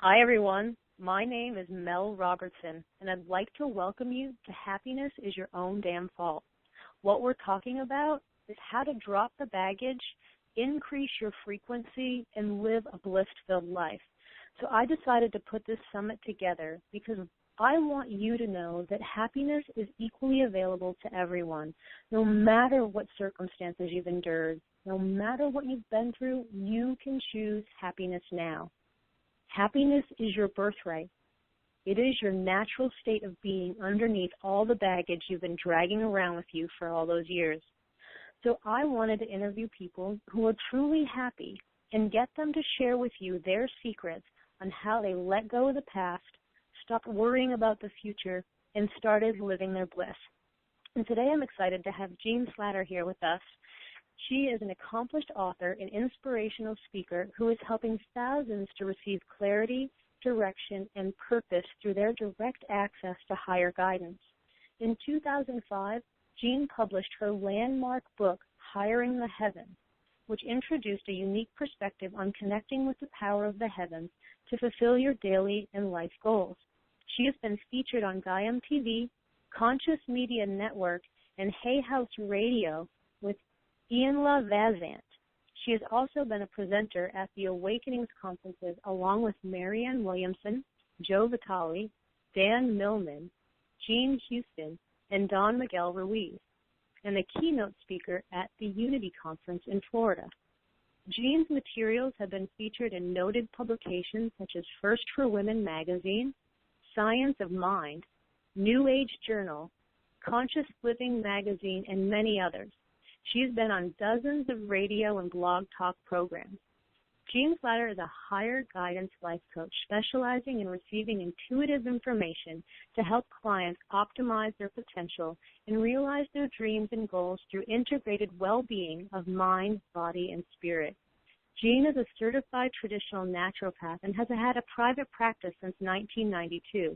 Hi, everyone. My name is Mel Robertson, and I'd like to welcome you to Happiness is Your Own Damn Fault. What we're talking about is how to drop the baggage, increase your frequency, and live a bliss-filled life. So I decided to put this summit together because I want you to know that happiness is equally available to everyone, no matter what circumstances you've endured, no matter what you've been through, you can choose happiness now. Happiness is your birthright. It is your natural state of being underneath all the baggage you've been dragging around with you for all those years. So I wanted to interview people who are truly happy and get them to share with you their secrets on how they let go of the past, stopped worrying about the future, and started living their bliss. And today I'm excited to have Jean Slatter here with us. She is an accomplished author and inspirational speaker who is helping thousands to receive clarity, direction, and purpose through their direct access to higher guidance. In 2005, Jean published her landmark book, Hiring the Heavens, which introduced a unique perspective on connecting with the power of the heavens to fulfill your daily and life goals. She has been featured on Gaiam TV, Conscious Media Network, and Hay House Radio with Ian LaVazant. She has also been a presenter at the Awakenings conferences along with Marianne Williamson, Joe Vitale, Dan Millman, Jean Houston, and Don Miguel Ruiz, and a keynote speaker at the Unity Conference in Florida. Jean's materials have been featured in noted publications such as First for Women magazine, Science of Mind, New Age Journal, Conscious Living magazine, and many others. She has been on dozens of radio and blog talk programs. Jean Slatter is a higher guidance life coach specializing in receiving intuitive information to help clients optimize their potential and realize their dreams and goals through integrated well-being of mind, body, and spirit. Jean is a certified traditional naturopath and has had a private practice since 1992.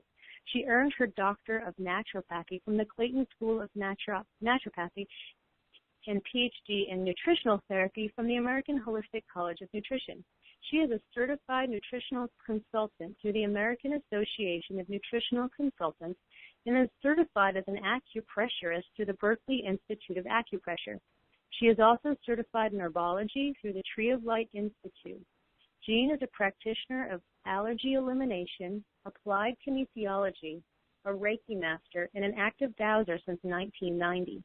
She earned her Doctor of Naturopathy from the Clayton School of Naturopathy and PhD in Nutritional Therapy from the American Holistic College of Nutrition. She is a certified nutritional consultant through the American Association of Nutritional Consultants and is certified as an acupressurist through the Berkeley Institute of Acupressure. She is also certified in herbology through the Tree of Light Institute. Jean is a practitioner of allergy elimination, applied kinesiology, a Reiki master, and an active dowser since 1990.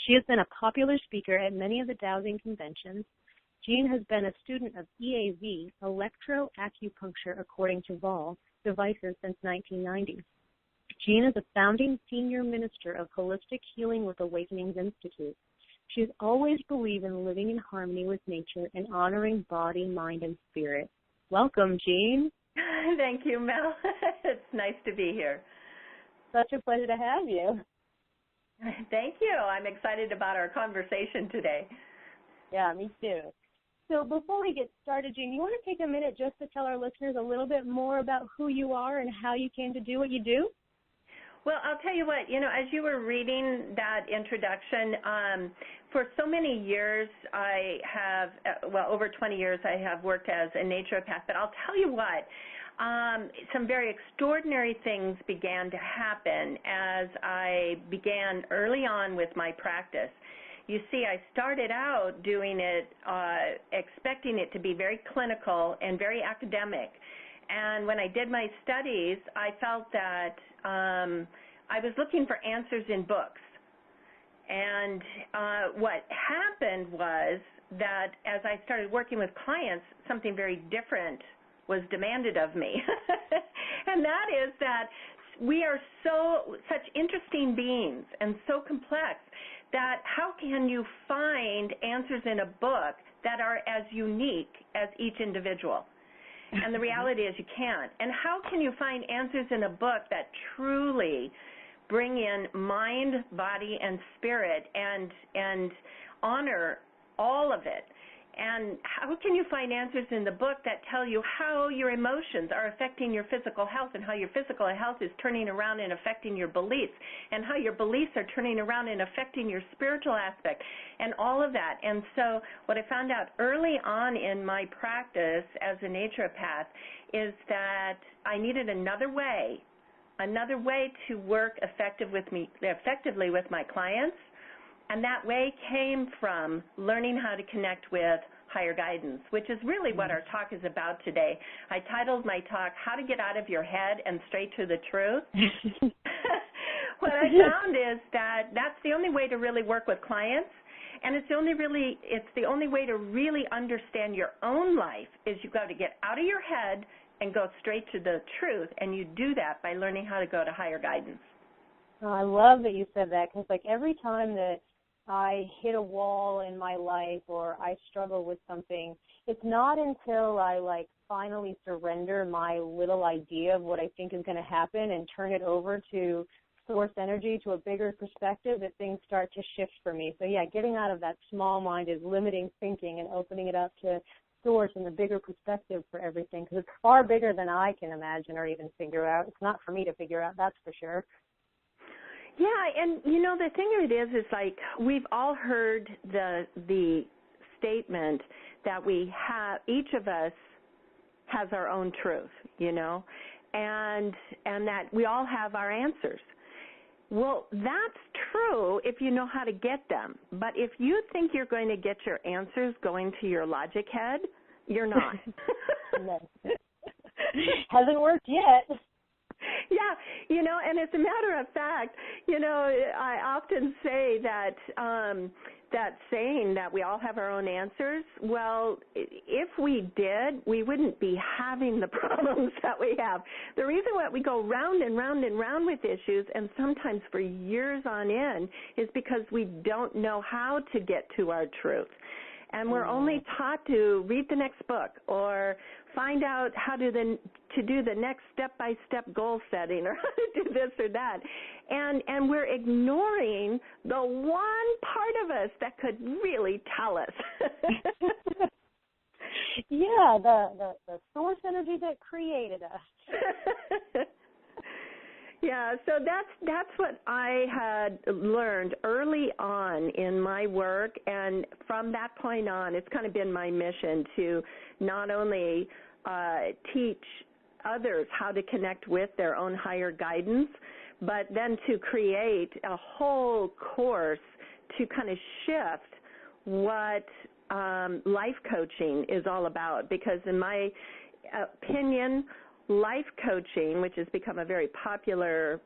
She has been a popular speaker at many of the dowsing conventions. Jean has been a student of EAV, electroacupuncture according to Vol, devices since 1990. Jean is a founding senior minister of Holistic Healing with Awakenings Institute. She has always believed in living in harmony with nature and honoring body, mind, and spirit. Welcome, Jean. Thank you, Mel. It's nice to be here. Such a pleasure to have you. Thank you. I'm excited about our conversation today. Yeah, me too. So before we get started, Jean, you want to take a minute just to tell our listeners a little bit more about who you are and how you came to do what you do? Well, I'll tell you what, as you were reading that introduction, for so many years I have, over 20 years I have worked as a naturopath, but I'll tell you what, some very extraordinary things began to happen as I began early on with my practice. You see, I started out doing it, expecting it to be very clinical and very academic. And when I did my studies, I felt that I was looking for answers in books. And what happened was that as I started working with clients, something very different was demanded of me. And that is that we are such interesting beings and so complex that how can you find answers in a book that are as unique as each individual? And the reality is you can't. And how can you find answers in a book that truly bring in mind, body, and spirit and honor all of it? And how can you find answers in the book that tell you how your emotions are affecting your physical health and how your physical health is turning around and affecting your beliefs and how your beliefs are turning around and affecting your spiritual aspect and all of that. And so what I found out early on in my practice as a naturopath is that I needed another way to work effectively with my clients. And that way came from learning how to connect with higher guidance, which is really what our talk is about today. I titled my talk, How to Get Out of Your Head and Straight to the Truth. What I found is that that's the only way to really work with clients, and it's the only way to really understand your own life is you've got to get out of your head and go straight to the truth, and you do that by learning how to go to higher guidance. Oh, I love that you said that, because every time that I hit a wall in my life or I struggle with something, it's not until I finally surrender my little idea of what I think is going to happen and turn it over to source energy, to a bigger perspective, that things start to shift for me. So yeah, getting out of that small-minded, limiting thinking and opening it up to source and the bigger perspective for everything, because it's far bigger than I can imagine or even figure out. It's not for me to figure out, that's for sure. Yeah, and the thing of it is we've all heard the statement that we have, each of us has our own truth, and that we all have our answers. Well, that's true if you know how to get them. But if you think you're going to get your answers going to your logic head, you're not. No. Hasn't worked yet. Yeah, and as a matter of fact, I often say that that saying that we all have our own answers, well, if we did, we wouldn't be having the problems that we have. The reason why we go round and round and round with issues, and sometimes for years on end, is because we don't know how to get to our truth. And we're only taught to read the next book or find out how to do the next step-by-step goal setting or how to do this or that. And we're ignoring the one part of us that could really tell us. Yeah, the source energy that created us. Yeah, so that's what I had learned early on in my work, and from that point on, it's kind of been my mission to not only teach others how to connect with their own higher guidance, but then to create a whole course to kind of shift what life coaching is all about, because in my opinion, life coaching, which has become a very popular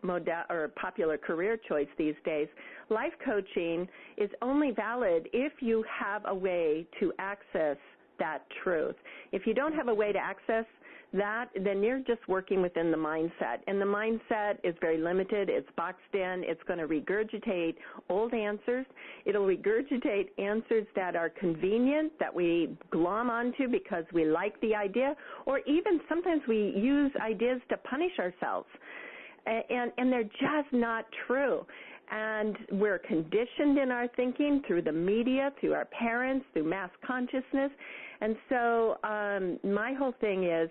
popular career choice these days, life coaching is only valid if you have a way to access that truth. If you don't have a way to access that, then you're just working within the mindset. And the mindset is very limited. It's boxed in. It's going to regurgitate old answers. It'll regurgitate answers that are convenient, that we glom onto because we like the idea, or even sometimes we use ideas to punish ourselves. And they're just not true. And we're conditioned in our thinking through the media, through our parents, through mass consciousness. And so my whole thing is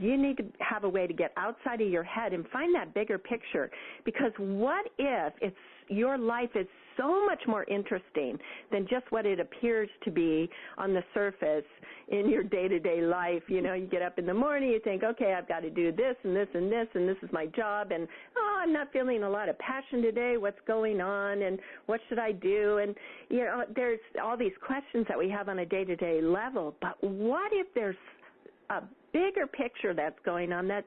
you need to have a way to get outside of your head and find that bigger picture. Because what if your life is so much more interesting than just what it appears to be on the surface in your day-to-day life? You get up in the morning, you think, okay, I've got to do this and this and this, and this is my job, and I'm not feeling a lot of passion today. What's going on, and what should I do? And, there's all these questions that we have on a day-to-day level, but what if there's a bigger picture that's going on that's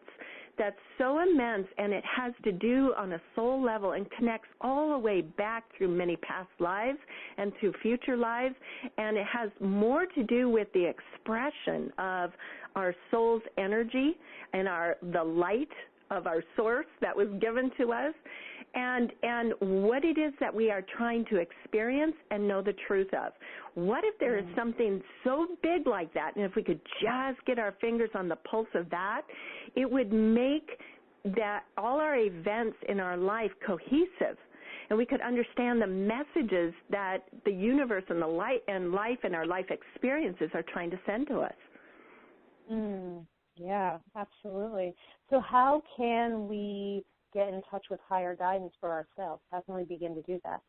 so immense, and it has to do on a soul level and connects all the way back through many past lives and through future lives, and it has more to do with the expression of our soul's energy and the light of our source that was given to us, and what it is that we are trying to experience and know the truth of. What if there is something so big like that, and if we could just get our fingers on the pulse of that, it would make that all our events in our life cohesive. and we could understand the messages that the universe and life and our life experiences are trying to send to us. Yeah, absolutely. So how can we get in touch with higher guidance for ourselves? How can we begin to do that?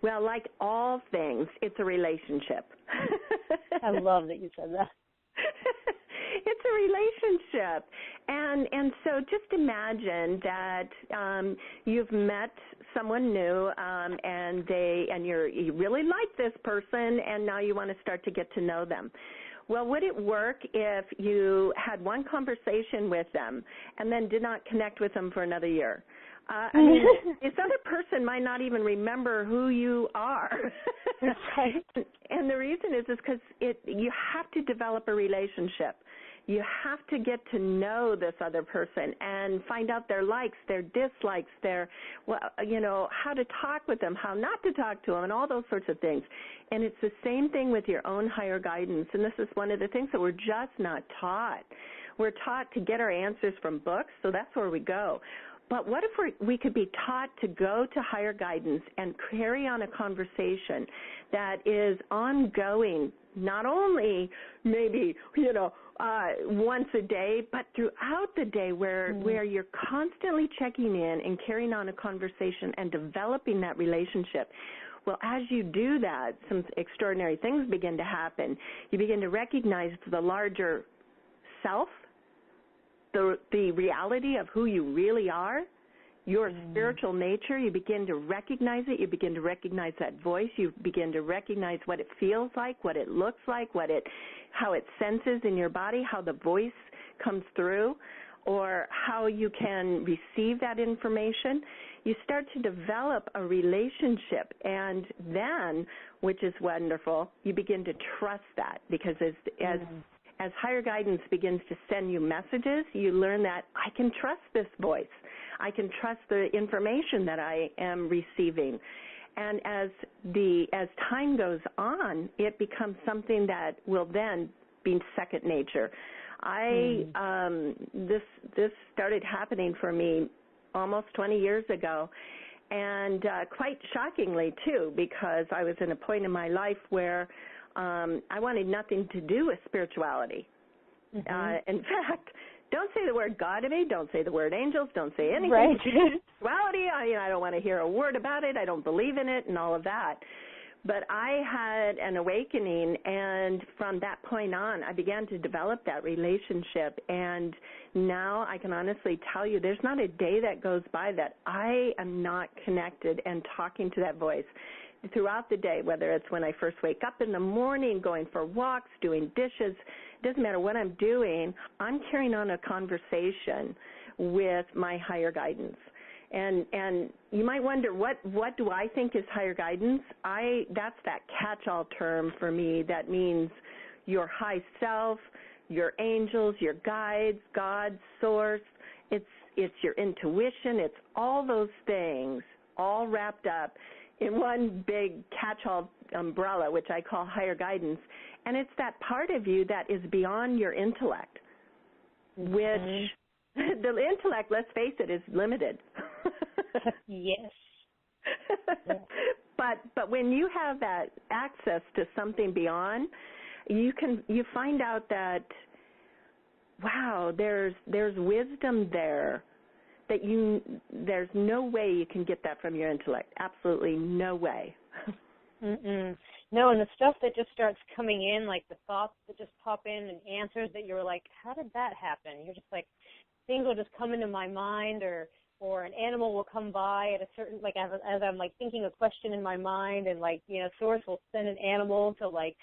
Well, like all things, it's a relationship. I love that you said that. It's a relationship. And so just imagine that you've met someone new and you really like this person, and now you want to start to get to know them. Well, would it work if you had one conversation with them and then did not connect with them for another year? I mean, this other person might not even remember who you are. Right. And the reason is because you have to develop a relationship. You have to get to know this other person and find out their likes, their dislikes, how to talk with them, how not to talk to them, and all those sorts of things. And it's the same thing with your own higher guidance. And this is one of the things that we're just not taught. We're taught to get our answers from books, so that's where we go. But what if we could be taught to go to higher guidance and carry on a conversation that is ongoing, not only maybe, once a day, but throughout the day where you're constantly checking in and carrying on a conversation and developing that relationship. Well, as you do that, some extraordinary things begin to happen. You begin to recognize the larger self, the reality of who you really are, your spiritual nature. You begin to recognize it. You begin to recognize that voice. You begin to recognize what it feels like, what it looks like, how it senses in your body, how the voice comes through, or how you can receive that information. You start to develop a relationship, and then, which is wonderful, you begin to trust that, because as higher guidance begins to send you messages, you learn that I can trust this voice. I can trust the information that I am receiving. And as time goes on, it becomes something that will then be second nature. This started happening for me almost 20 years ago, and quite shockingly too, because I was in a point in my life where I wanted nothing to do with spirituality. In fact, don't say the word God to me. Don't say the word angels. Don't say anything. Right. Spirituality. I don't want to hear a word about it. I don't believe in it and all of that. But I had an awakening, and from that point on, I began to develop that relationship. And now I can honestly tell you there's not a day that goes by that I am not connected and talking to that voice. Throughout the day, whether it's when I first wake up in the morning, going for walks, doing dishes, it doesn't matter what I'm doing, I'm carrying on a conversation with my higher guidance. And you might wonder, what do I think is higher guidance? That's that catch-all term for me that means your high self, your angels, your guides, God, source. It's your intuition. It's all those things all wrapped up in one big catch-all umbrella, which I call higher guidance. And it's that part of you that is beyond your intellect, which the intellect, let's face it, is limited. Yes. But when you have that access to something beyond, you find out that, wow, there's wisdom there. There's no way you can get that from your intellect. Absolutely no way. No, and the stuff that just starts coming in, like the thoughts that just pop in and answers that you're like, how did that happen? You're just like, things will just come into my mind, or an animal will come by at a certain, like as I'm like thinking a question in my mind, and like, Source will send an animal to like,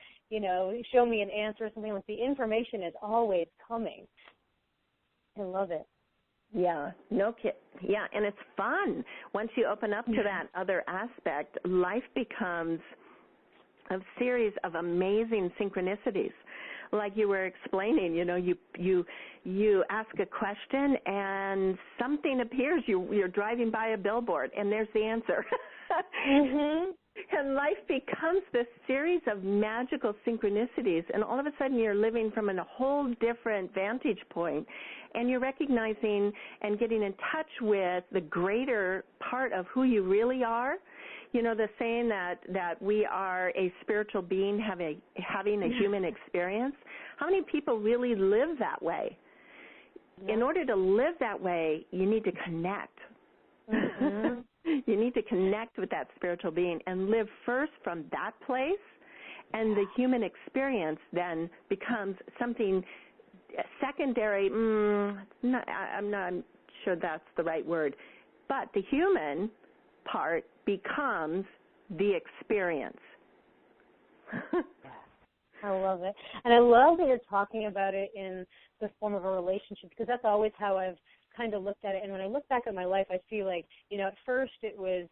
show me an answer or something. Like the information is always coming. I love it. Yeah, no kid. Yeah, and it's fun. Once you open up to that other aspect, life becomes a series of amazing synchronicities. Like you were explaining, you ask a question and something appears. You're driving by a billboard and there's the answer. Mm-hmm. And life becomes this series of magical synchronicities, and all of a sudden you're living from a whole different vantage point, and you're recognizing and getting in touch with the greater part of who you really are. You know, the saying that we are a spiritual being having a human experience. How many people really live that way? Yeah. In order to live that way, you need to connect. Mm-hmm. You need to connect with that spiritual being and live first from that place, and the human experience then becomes something secondary. I'm not sure that's the right word, but the human part becomes the experience. I love it. And I love that you're talking about it in the form of a relationship, because that's always how I've kind of looked at it. And when I look back at my life, I feel like, you know, at first it was,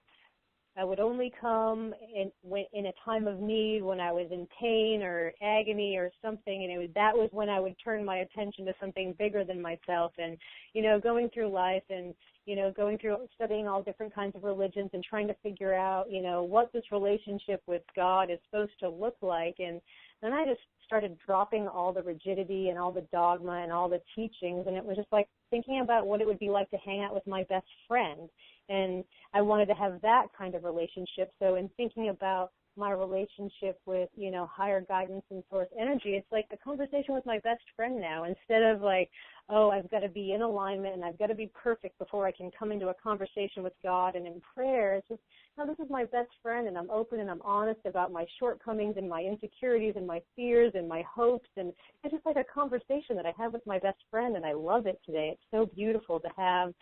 I would only come in a time of need when I was in pain or agony or something, and that was when I would turn my attention to something bigger than myself. And, you know, going through life and, you know, going through studying all different kinds of religions and trying to figure out, you know, what this relationship with God is supposed to look like. And then I just started dropping all the rigidity and all the dogma and all the teachings, and it was just like thinking about what it would be like to hang out with my best friend. And I wanted to have that kind of relationship. So in thinking about my relationship with, you know, higher guidance and source energy, it's like a conversation with my best friend now, instead of like, oh, I've got to be in alignment and I've got to be perfect before I can come into a conversation with God and in prayer. It's just, no, this is my best friend, and I'm open and I'm honest about my shortcomings and my insecurities and my fears and my hopes, and it's just like a conversation that I have with my best friend, and I love it today. It's so beautiful to have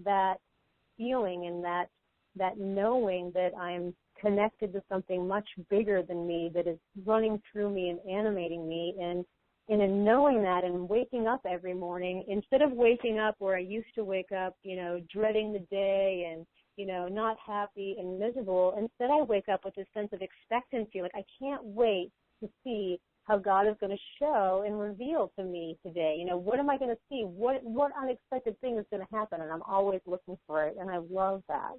that feeling and that knowing that I'm connected to something much bigger than me that is running through me and animating me. And in knowing that and waking up every morning, instead of waking up where I used to wake up, you know, dreading the day and, you know, not happy and miserable, instead I wake up with this sense of expectancy, like I can't wait to see how God is going to show and reveal to me today. You know, what am I going to see? What unexpected thing is going to happen? And I'm always looking for it, and I love that.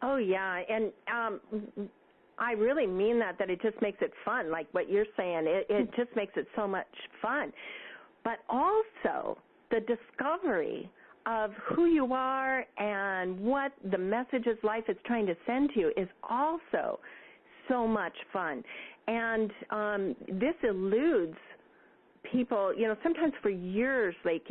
Oh, yeah, and I really mean that it just makes it fun, like what you're saying. It just makes it so much fun. But also the discovery of who you are and what the messages life is trying to send to you is also so much fun. And this eludes people, you know, sometimes for years they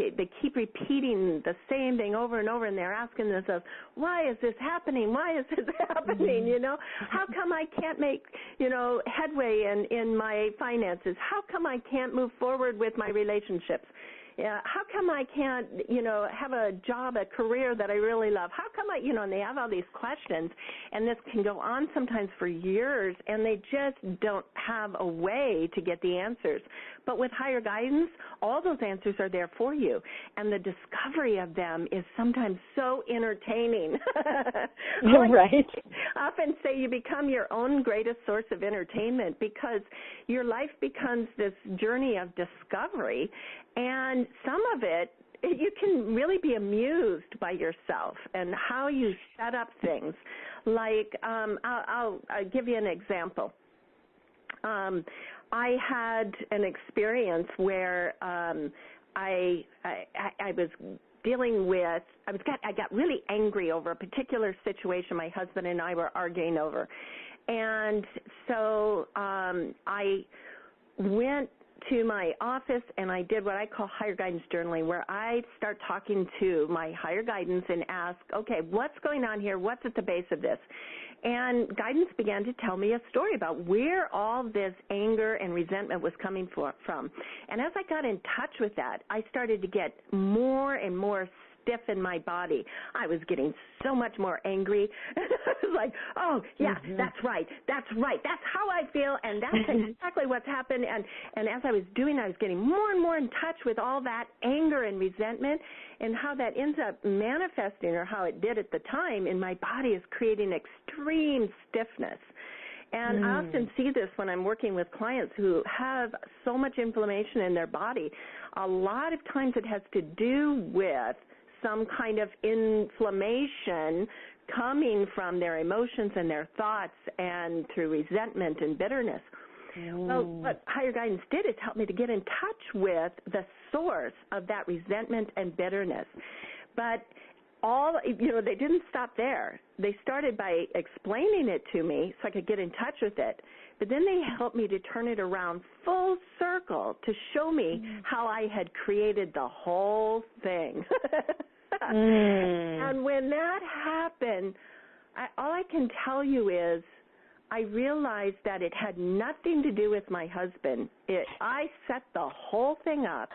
keep repeating the same thing over and over, and they're asking themselves, why is this happening? Why is this happening? You know, how come I can't make, you know, headway in my finances? How come I can't move forward with my relationships? How come I can't, you know, have a job, a career that I really love? How come I, you know, and they have all these questions, and this can go on sometimes for years, and they just don't have a way to get the answers. But with higher guidance, all those answers are there for you, and the discovery of them is sometimes so entertaining. Right. I often say you become your own greatest source of entertainment, because your life becomes this journey of discovery, and some of it, you can really be amused by yourself and how you set up things. Like, I'll give you an example. I had an experience where I was dealing with, I got really angry over a particular situation my husband and I were arguing over. And so I went to my office and I did what I call higher guidance journaling, where I start talking to my higher guidance and ask, okay, what's going on here? What's at the base of this? And guidance began to tell me a story about where all this anger and resentment was coming from. And as I got in touch with that, I started to get more and more stiff in my body. I was getting so much more angry. I was like, oh, yeah, that's right. That's how I feel, and that's exactly what's happened. And as I was doing, I was getting more and more in touch with all that anger and resentment, and how that ends up manifesting, or how it did at the time, in my body is creating extreme stiffness. And I often see this when I'm working with clients who have so much inflammation in their body. A lot of times it has to do with some kind of inflammation coming from their emotions and their thoughts and through resentment and bitterness. Well, what higher guidance did is help me to get in touch with the source of that resentment and bitterness. But they didn't stop there. They started by explaining it to me so I could get in touch with it. But then they helped me to turn it around full circle to show me how I had created the whole thing. And when that happened, all I can tell you is I realized that it had nothing to do with my husband. I set the whole thing up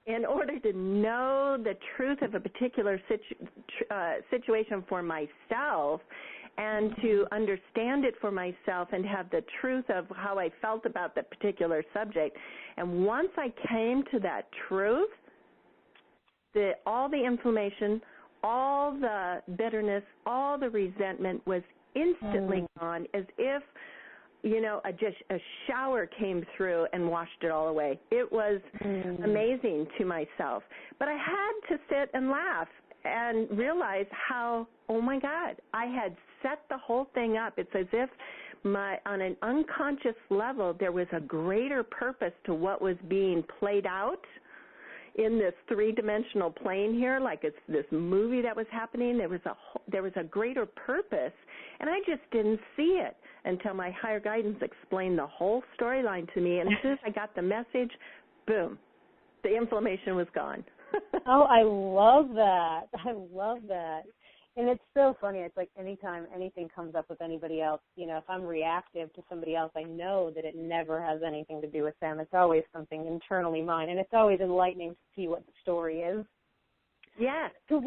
in order to know the truth of a particular situation for myself and to understand it for myself and have the truth of how I felt about the particular subject. And once I came to that truth, all the inflammation, all the bitterness, all the resentment was instantly gone, as if, a shower came through and washed it all away. It was amazing to myself. But I had to sit and laugh and realize how, oh my God, I had set the whole thing up. It's as if on an unconscious level, there was a greater purpose to what was being played out in this three-dimensional plane here, like it's this movie that was happening. There was a greater purpose, and I just didn't see it until my higher guidance explained the whole storyline to me. And as soon as I got the message, boom, the inflammation was gone. Oh, I love that. I love that. And it's so funny. It's like anytime anything comes up with anybody else, if I'm reactive to somebody else, I know that it never has anything to do with them. It's always something internally mine, and it's always enlightening to see what the story is. Yeah. So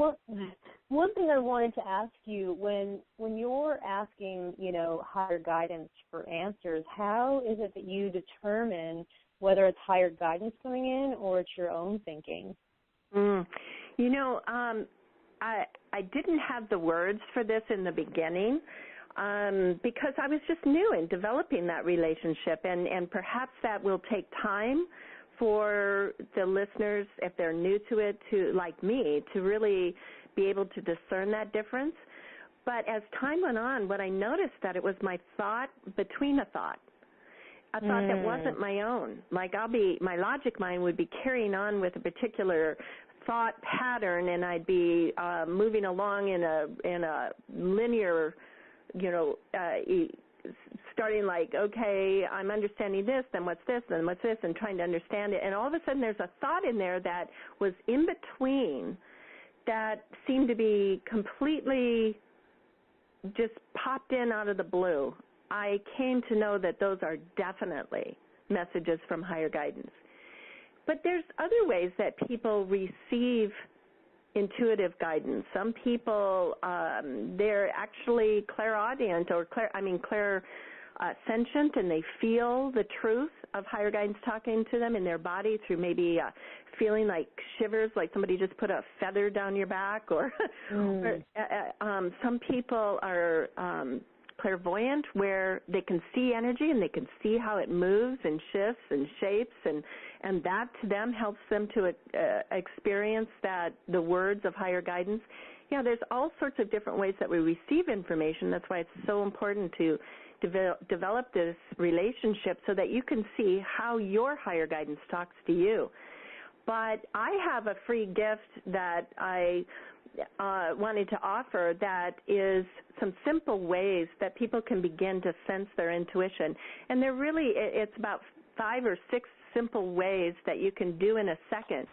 one thing I wanted to ask you, when you're asking, higher guidance for answers, how is it that you determine whether it's higher guidance coming in or it's your own thinking? I didn't have the words for this in the beginning because I was just new in developing that relationship, and perhaps that will take time for the listeners, if they're new to it, like me, to really be able to discern that difference. But as time went on, what I noticed that it was my thought between a thought that wasn't my own. Like my logic mind would be carrying on with a particular thought pattern, and I'd be moving along in a linear, starting like, okay, I'm understanding this, then what's this, then what's this, and trying to understand it. And all of a sudden there's a thought in there that was in between that seemed to be completely just popped in out of the blue. I came to know that those are definitely messages from higher guidance. But there's other ways that people receive intuitive guidance. Some people, they're actually clairaudient or clairsentient, and they feel the truth of higher guidance talking to them in their body through maybe feeling like shivers, like somebody just put a feather down your back, or, some people are clairvoyant, where they can see energy and they can see how it moves and shifts and shapes, and that to them helps them to experience the words of higher guidance. There's all sorts of different ways that we receive information. That's why it's so important to develop this relationship so that you can see how your higher guidance talks to you. But I have a free gift that I wanted to offer that is some simple ways that people can begin to sense their intuition. And it's about 5 or 6 simple ways that you can do in a second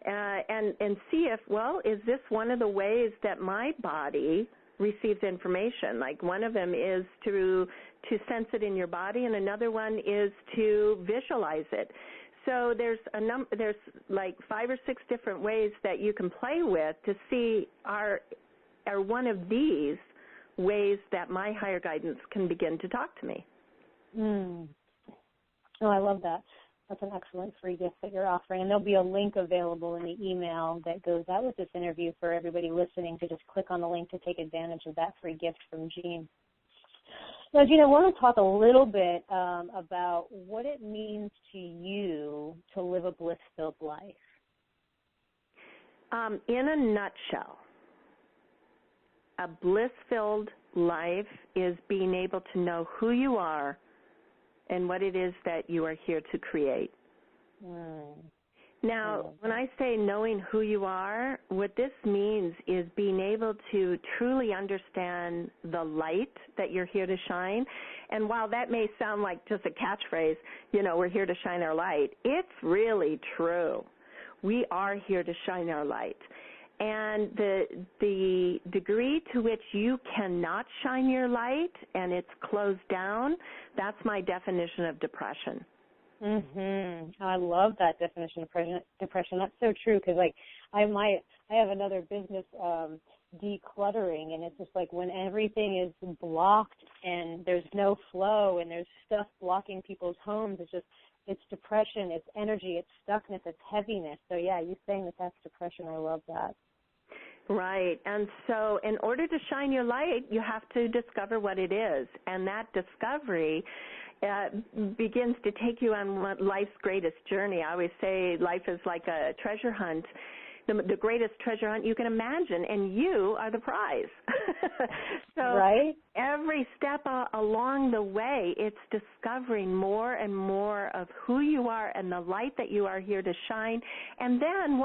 and see if, is this one of the ways that my body receives information? Like one of them is to sense it in your body, and another one is to visualize it. So there's like 5 or 6 different ways that you can play with to see are one of these ways that my higher guidance can begin to talk to me. Oh, I love that. That's an excellent free gift that you're offering. And there'll be a link available in the email that goes out with this interview for everybody listening to just click on the link to take advantage of that free gift from Jean. Now, Jean, I want to talk a little bit about what it means to you to live a bliss-filled life. In a nutshell, a bliss-filled life is being able to know who you are and what it is that you are here to create. Now, when I say knowing who you are, what this means is being able to truly understand the light that you're here to shine. And while that may sound like just a catchphrase, we're here to shine our light, it's really true. We are here to shine our light. And the degree to which you cannot shine your light and it's closed down, that's my definition of depression. I love that definition of depression. That's so true because, I have another business, De-Cluttering, and it's just like when everything is blocked and there's no flow and there's stuff blocking people's homes, it's depression, it's energy, it's stuckness, it's heaviness. So, yeah, you saying that that's depression, I love that. Right. And so in order to shine your light, you have to discover what it is. And that discovery begins to take you on life's greatest journey. I always say life is like a treasure hunt, the greatest treasure hunt you can imagine, and you are the prize. So right? Every step along the way, it's discovering more and more of who you are and the light that you are here to shine. And then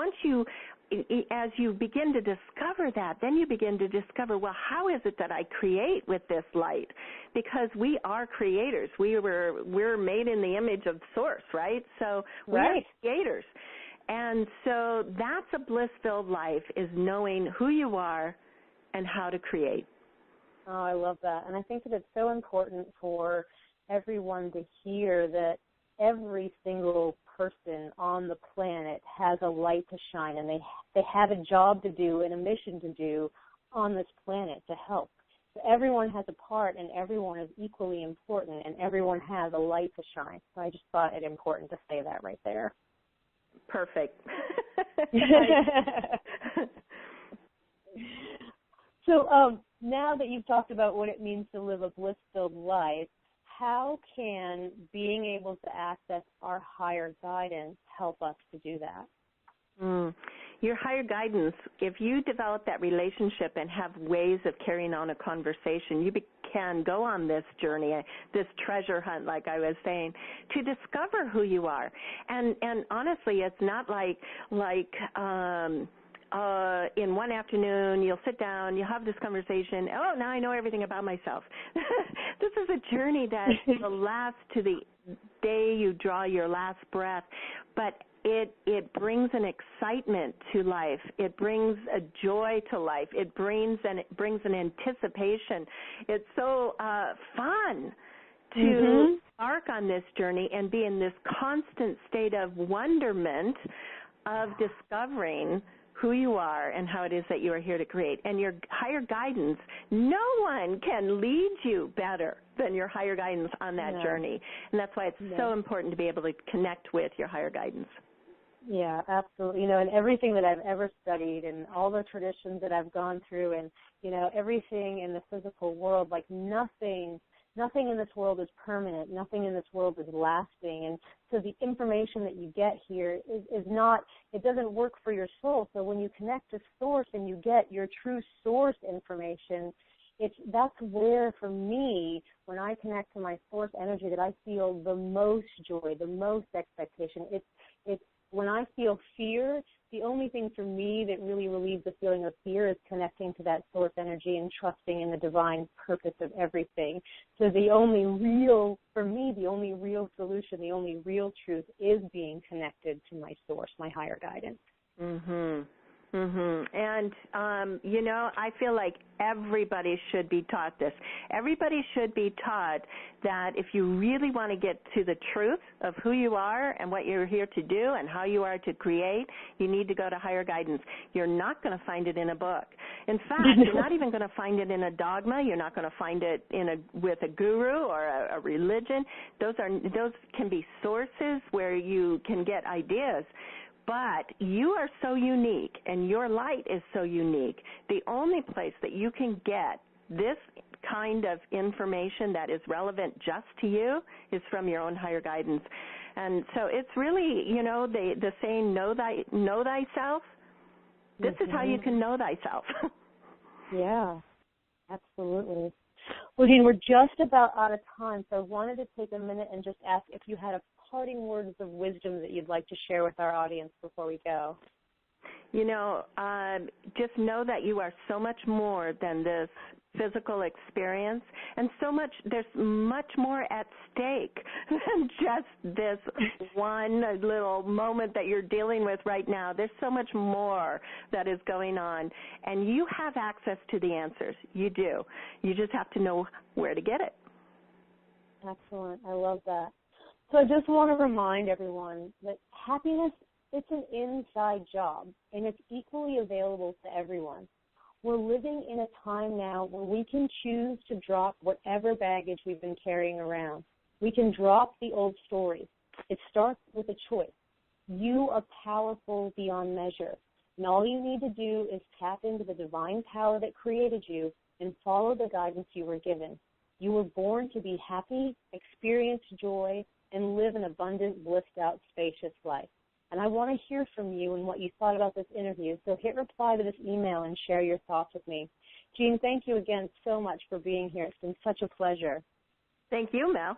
as you begin to discover that, then you begin to discover, well, how is it that I create with this light? Because we are creators. We're made in the image of Source, right? So we're creators. And so that's a bliss-filled life, is knowing who you are and how to create. Oh, I love that. And I think that it's so important for everyone to hear that every single person on the planet has a light to shine, and they have a job to do and a mission to do on this planet to help. So everyone has a part, and everyone is equally important, and everyone has a light to shine. So I just thought it important to say that right there. Perfect. So now that you've talked about what it means to live a bliss-filled life, how can being able to access our higher guidance help us to do that? Your higher guidance, if you develop that relationship and have ways of carrying on a conversation, you can go on this journey, this treasure hunt, like I was saying, to discover who you are. And honestly, it's not like in one afternoon, you'll sit down, you'll have this conversation, oh, now I know everything about myself. This is a journey that will last to the day you draw your last breath, but it brings an excitement to life. It brings a joy to life. It brings an anticipation. It's so fun to embark on this journey and be in this constant state of wonderment of discovering who you are and how it is that you are here to create. And your higher guidance, no one can lead you better than your higher guidance on that journey. And that's why it's so important to be able to connect with your higher guidance. Yeah, absolutely. And everything that I've ever studied and all the traditions that I've gone through and, everything in the physical world, like nothing in this world is permanent. Nothing in this world is lasting. And so the information that you get here is not, it doesn't work for your soul. So when you connect to Source and you get your true Source information, that's where, for me, when I connect to my Source energy, that I feel the most joy, the most expectation. It's when I feel fear, the only thing for me that really relieves the feeling of fear is connecting to that Source energy and trusting in the divine purpose of everything. So the only real solution, the only real truth is being connected to my Source, my higher guidance. And, I feel like everybody should be taught this. Everybody should be taught that if you really want to get to the truth of who you are and what you're here to do and how you are to create, you need to go to higher guidance. You're not going to find it in a book. In fact, you're not even going to find it in a dogma. You're not going to find it with a guru or a religion. Those can be sources where you can get ideas. But you are so unique, and your light is so unique. The only place that you can get this kind of information that is relevant just to you is from your own higher guidance. And so it's really, the saying, know thyself. This is how you can know thyself. Yeah. Absolutely. Well, Jean, we're just about out of time, so I wanted to take a minute and just ask if you had a parting words of wisdom that you'd like to share with our audience before we go. You know, just know that you are so much more than this physical experience, and there's much more at stake than just this one little moment that you're dealing with right now. There's so much more that is going on, and you have access to the answers. You do. You just have to know where to get it. Excellent. I love that. So I just want to remind everyone that happiness, it's an inside job, and it's equally available to everyone. We're living in a time now where we can choose to drop whatever baggage we've been carrying around. We can drop the old stories. It starts with a choice. You are powerful beyond measure, and all you need to do is tap into the divine power that created you and follow the guidance you were given. You were born to be happy, experience joy, and live an abundant, blissed-out, spacious life. And I want to hear from you and what you thought about this interview. So hit reply to this email and share your thoughts with me. Jean, thank you again so much for being here. It's been such a pleasure. Thank you, Mel.